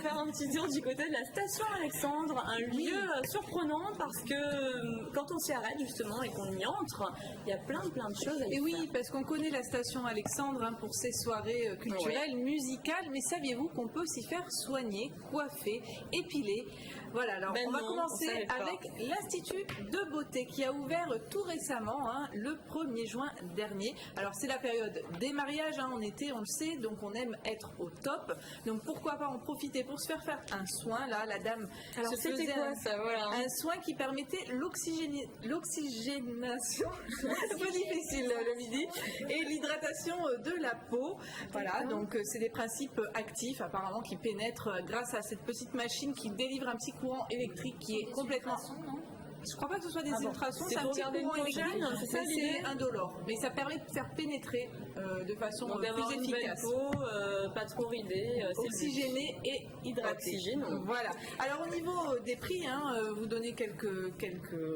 faire un petit tour du côté de la station Alexandre, un lieu surprenant parce que quand on s'y arrête justement et qu'on y entre, il y a plein de choses à y Et faire. oui, parce qu'on connaît la station Alexandre pour ses soirées culturelles, musicales, mais saviez-vous qu'on peut s'y faire soigner, coiffer, épiler? Voilà, alors on va commencer avec l'Institut de beauté qui a ouvert tout récemment, le 1er juin dernier. Alors c'est la période des mariages, en été, on le sait, donc on aime être au top. Donc pourquoi pas en profiter pour se faire un soin. Là, la dame se faisait un soin qui permettait l'oxygénation, un peu difficile le midi, et l'hydratation de la peau. Voilà, donc c'est des principes actifs apparemment qui pénètrent grâce à cette petite machine qui délivre un petit courant électrique qui est complètement... Je ne crois pas que ce soit des ultrasons, c'est un petit courant électrique, c'est indolore, mais ça permet de faire pénétrer de façon plus efficace. Peau, pas trop ridée, oxygénée et hydratée. Voilà. Alors au niveau des prix, vous donnez quelques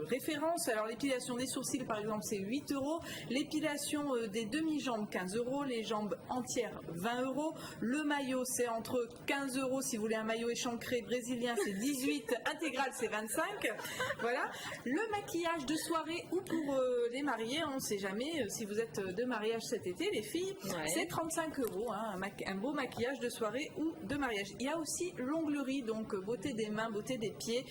références. Alors l'épilation des sourcils par exemple c'est 8 €, l'épilation des demi-jambes 15 €, les jambes entières 20 €, le maillot c'est entre 15 € si vous voulez un maillot échancré brésilien c'est 18, intégral c'est 25. Voilà. Le maquillage de soirée ou pour les mariés, on ne sait jamais si vous êtes de mariage cet été, les filles, c'est 35 €, un beau maquillage de soirée ou de mariage. Il y a aussi l'onglerie, donc beauté des mains, beauté des pieds,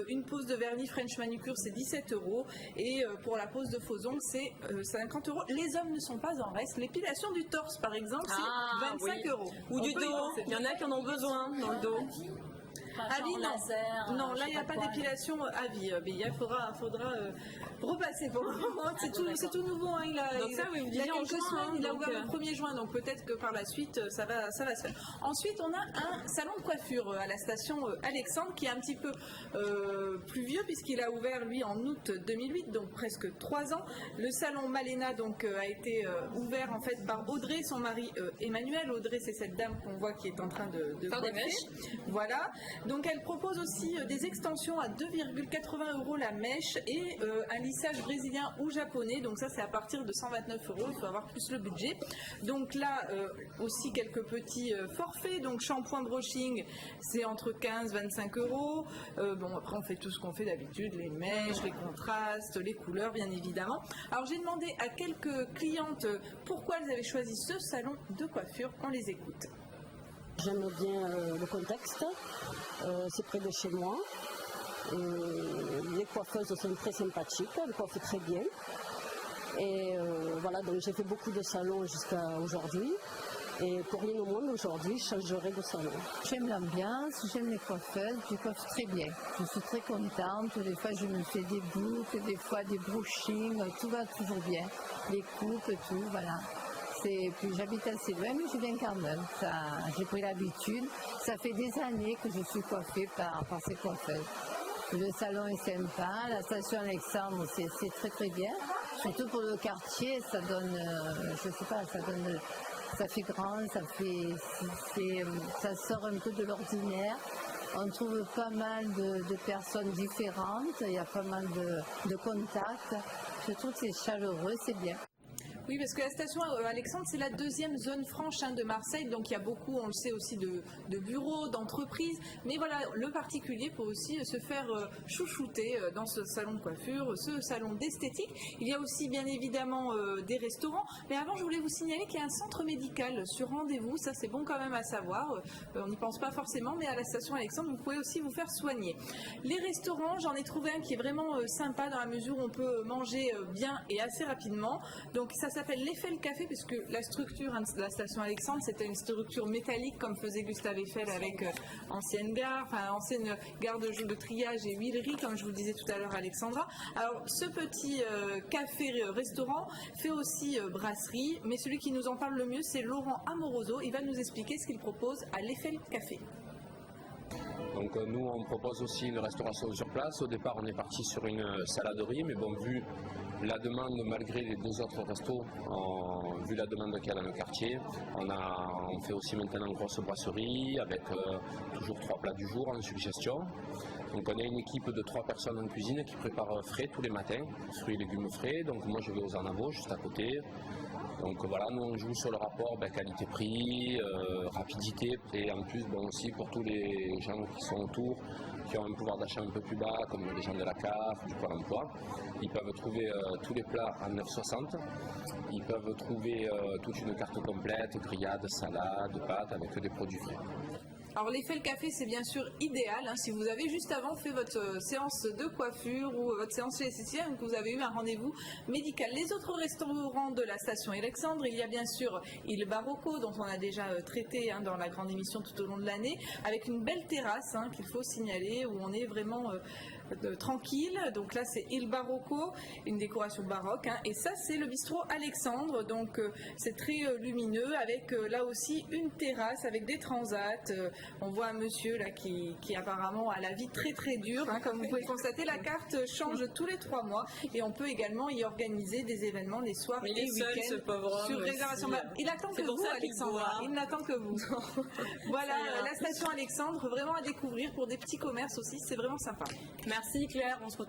une pose de vernis French manucure c'est 17 € et pour la pose de faux ongles c'est 50 €. Les hommes ne sont pas en reste. L'épilation du torse par exemple c'est 25 €. Ou du dos, il y en a qui en ont besoin dans le dos. À vie, non, là il n'y a pas d'épilation à vie. Mais il faudra repasser pour le moment. C'est tout nouveau. Il a quelques semaines, il a ouvert le 1er juin, donc peut-être que par la suite ça va se faire. Ensuite, on a un salon de coiffure à la station Alexandre qui est un petit peu plus vieux puisqu'il a ouvert lui en août 2008, donc presque 3 ans. Le salon Malena donc a été ouvert en fait par Audrey, son mari Emmanuel. Audrey, c'est cette dame qu'on voit qui est en train de faire des mèches. Voilà. Donc elle propose aussi des extensions à 2,80 € la mèche et un lissage brésilien ou japonais. Donc ça c'est à partir de 129 €, il faut avoir plus le budget. Donc là aussi quelques petits forfaits. Donc shampoing brushing c'est entre 15 et 25 €. Bon après on fait tout ce qu'on fait d'habitude, les mèches, les contrastes, les couleurs bien évidemment. Alors j'ai demandé à quelques clientes pourquoi elles avaient choisi ce salon de coiffure, on les écoute. J'aime bien le contexte, c'est près de chez moi. Les coiffeuses sont très sympathiques, elles coiffent très bien. Et voilà, donc j'ai fait beaucoup de salons jusqu'à aujourd'hui. Et pour rien au monde, aujourd'hui, je changerai de salon. J'aime l'ambiance, j'aime les coiffeuses, je coiffe très bien. Je suis très contente, des fois je me fais des boucles, des fois des brushings, tout va toujours bien. Les coupes, tout, voilà. Puis j'habite assez loin, mais je viens quand même. J'ai pris l'habitude. Ça fait des années que je suis coiffée par ces coiffeuses. Le salon est sympa, la station Alexandre, c'est très très bien. Surtout pour le quartier, ça donne, je sais pas, ça fait grand, ça sort un peu de l'ordinaire. On trouve pas mal de personnes différentes, il y a pas mal de contacts. Je trouve que c'est chaleureux, c'est bien. Oui, parce que la station Alexandre, c'est la deuxième zone franche de Marseille, donc il y a beaucoup, on le sait aussi, de bureaux, d'entreprises. Mais voilà, le particulier peut aussi se faire chouchouter dans ce salon de coiffure, ce salon d'esthétique. Il y a aussi bien évidemment des restaurants. Mais avant, je voulais vous signaler qu'il y a un centre médical sur rendez-vous. Ça, c'est bon quand même à savoir. On n'y pense pas forcément, mais à la station Alexandre, vous pouvez aussi vous faire soigner. Les restaurants, j'en ai trouvé un qui est vraiment sympa dans la mesure où on peut manger bien et assez rapidement. Donc ça s'appelle l'Eiffel Café, puisque la structure de la station Alexandre, c'était une structure métallique comme faisait Gustave Eiffel avec ancienne gare de triage et huilerie, comme je vous le disais tout à l'heure Alexandra. Alors ce petit café-restaurant fait aussi brasserie, mais celui qui nous en parle le mieux, c'est Laurent Amoroso. Il va nous expliquer ce qu'il propose à l'Eiffel Café. Donc nous on propose aussi une restauration sur place. Au départ on est parti sur une salade de riz, mais bon vu la demande, malgré les 2 autres restos, vu la demande qu'il y a dans le quartier, on fait aussi maintenant une grosse brasserie avec toujours 3 plats du jour en suggestion. Donc on a une équipe de 3 personnes en cuisine qui préparent frais tous les matins, fruits et légumes frais. Donc moi je vais aux Arnavaux, juste à côté. Donc voilà, nous on joue sur le rapport qualité-prix, rapidité, et en plus aussi pour tous les gens qui sont autour, qui ont un pouvoir d'achat un peu plus bas, comme les gens de la CAF, du Pôle emploi, ils peuvent trouver tous les plats à 9,60. Ils peuvent trouver toute une carte complète, grillade, salade, pâtes, avec des produits frais. Alors l'effet le café, c'est bien sûr idéal si vous avez juste avant fait votre séance de coiffure ou votre séance chez l'esthéticienne, que vous avez eu un rendez-vous médical. Les autres restaurants de la station Alexandre, il y a bien sûr Il Barocco, dont on a déjà traité dans la grande émission tout au long de l'année, avec une belle terrasse qu'il faut signaler, où on est vraiment tranquille. Donc là c'est Il Barocco, une décoration baroque, et ça c'est le bistrot Alexandre, donc c'est très lumineux, avec là aussi une terrasse avec des transats. On voit un monsieur là qui apparemment a la vie très très dure, comme vous pouvez le constater. La carte change tous les 3 mois, et on peut également y organiser des événements les soirs Mais et il est seul, ce week-ends pauvre sur homme réservation. aussi. Il attend C'est que pour vous, ça qu'il Alexandre. boit. Il n'attend que vous. Voilà, Ça ira. la station Alexandre, vraiment à découvrir pour des petits commerces aussi. C'est vraiment sympa. Merci Claire, on se retrouve